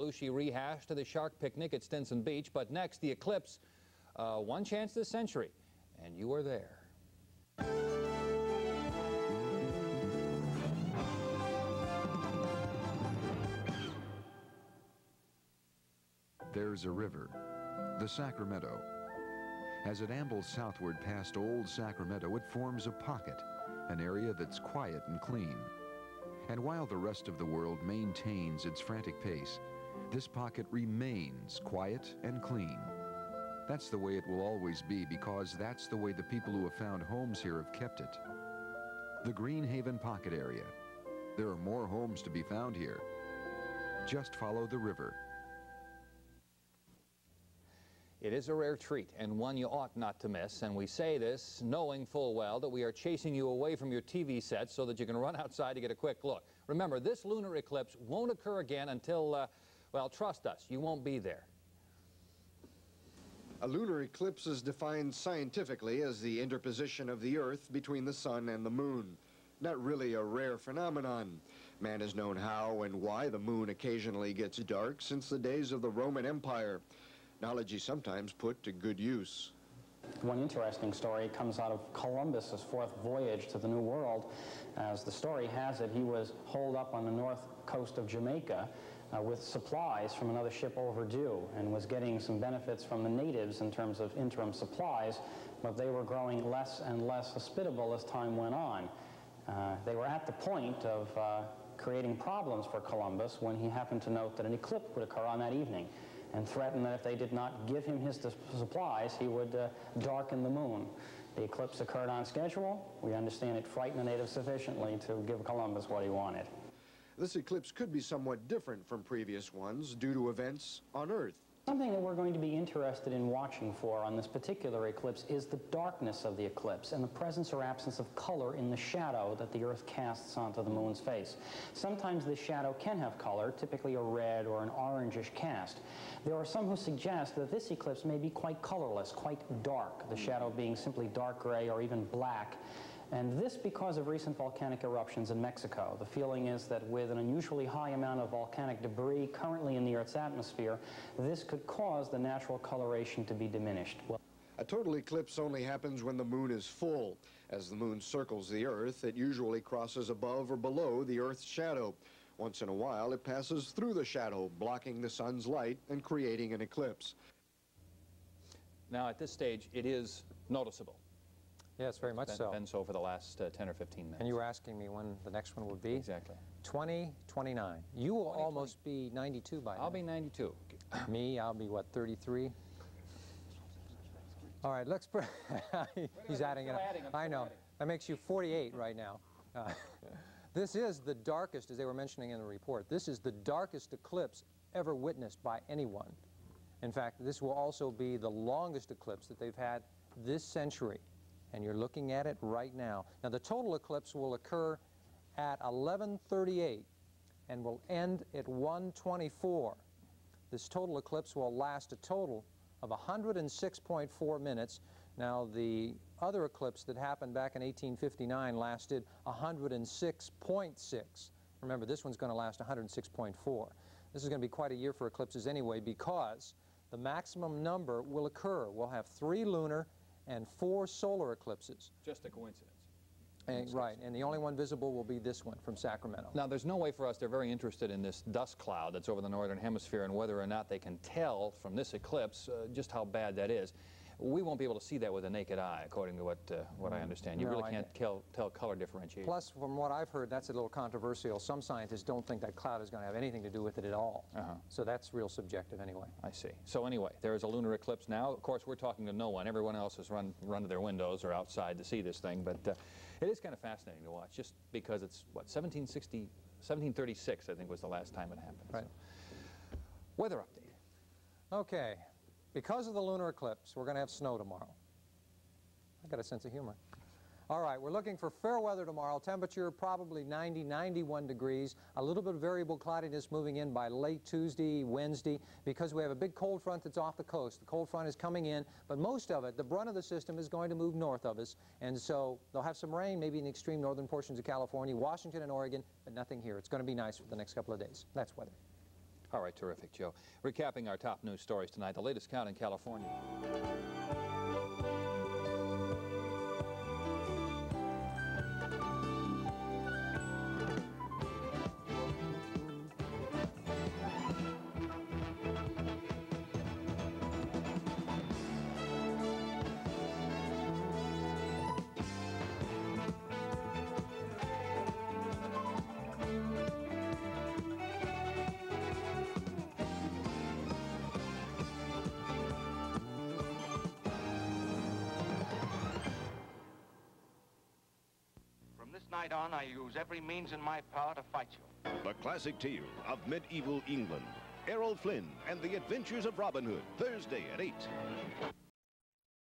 Belushi rehashed to the shark picnic at Stinson Beach, but next, the eclipse. One chance this century, and you were there. There's a river, the Sacramento. As it ambles southward past Old Sacramento, it forms a pocket, an area that's quiet and clean. And while the rest of the world maintains its frantic pace, this pocket remains quiet and clean. That's the way it will always be, because that's the way the people who have found homes here have kept it. The Greenhaven pocket area. There are more homes to be found here. Just follow the river. It is a rare treat, and one you ought not to miss, and we say this knowing full well that we are chasing you away from your TV sets so that you can run outside to get a quick look. Remember, this lunar eclipse won't occur again until, well, trust us, you won't be there. A lunar eclipse is defined scientifically as the interposition of the Earth between the Sun and the Moon. Not really a rare phenomenon. Man has known how and why the Moon occasionally gets dark since the days of the Roman Empire. Knowledge he sometimes put to good use. One interesting story comes out of Columbus's fourth voyage to the New World. As the story has it, he was holed up on the north coast of Jamaica with supplies from another ship overdue, and was getting some benefits from the natives in terms of interim supplies, but they were growing less and less hospitable as time went on. They were at the point of creating problems for Columbus when he happened to note that an eclipse would occur on that evening, and threatened that if they did not give him his supplies, he would darken the moon. The eclipse occurred on schedule. We understand it frightened the natives sufficiently to give Columbus what he wanted. This eclipse could be somewhat different from previous ones due to events on Earth. Something that we're going to be interested in watching for on this particular eclipse is the darkness of the eclipse and the presence or absence of color in the shadow that the Earth casts onto the moon's face. Sometimes this shadow can have color, typically a red or an orangish cast. There are some who suggest that this eclipse may be quite colorless, quite dark, the shadow being simply dark gray or even black. And this because of recent volcanic eruptions in Mexico. The feeling is that with an unusually high amount of volcanic debris currently in the Earth's atmosphere, this could cause the natural coloration to be diminished. A total eclipse only happens when the moon is full. As the moon circles the Earth, it usually crosses above or below the Earth's shadow. Once in a while, it passes through the shadow, blocking the sun's light and creating an eclipse. Now, at this stage, it is noticeable. Yes, very much so. It's been so for the last 10 or 15 minutes. And you were asking me when the next one would be? Exactly. 2029. You will almost be 92 by now. I'll be 92. Me, I'll be, what, 33? All right, let's... He's adding it up. I know. That makes you 48 right now. This is the darkest, as they were mentioning in the report, this is the darkest eclipse ever witnessed by anyone. In fact, this will also be the longest eclipse that they've had this century. And you're looking at it right now. Now, the total eclipse will occur at 11:38 and will end at 1:24. This total eclipse will last a total of 106.4 minutes. Now, the other eclipse that happened back in 1859 lasted 106.6. Remember, this one's going to last 106.4. This is going to be quite a year for eclipses anyway, because the maximum number will occur. We'll have 3 lunar and 4 solar eclipses. Just a coincidence. Right, and the only one visible will be this one from Sacramento. Now, there's no way for us, they're very interested in this dust cloud that's over the northern hemisphere and whether or not they can tell from this eclipse just how bad that is. We won't be able to see that with the naked eye, according to what I understand. You really can't tell color differentiation. Plus, from what I've heard, that's a little controversial. Some scientists don't think that cloud is going to have anything to do with it at all. So that's real subjective anyway. I see. So anyway, there is a lunar eclipse now. Of course, we're talking to no one. Everyone else has run to their windows or outside to see this thing. But it is kind of fascinating to watch, just because it's, what, 1736, I think, was the last time it happened. Right. So. Weather update. Okay. Because of the lunar eclipse, we're going to have snow tomorrow. I've got a sense of humor. All right, we're looking for fair weather tomorrow. Temperature probably 90, 91 degrees. A little bit of variable cloudiness moving in by late Tuesday, Wednesday, because we have a big cold front that's off the coast. The cold front is coming in, but most of it, the brunt of the system, is going to move north of us. And so they'll have some rain, maybe in the extreme northern portions of California, Washington and Oregon, but nothing here. It's going to be nice for the next couple of days. That's weather. All right, terrific, Joe. Recapping our top news stories tonight, the latest count in California. Night on, I use every means in my power to fight you. The classic tale of medieval England. Errol Flynn and the Adventures of Robin Hood, Thursday at 8.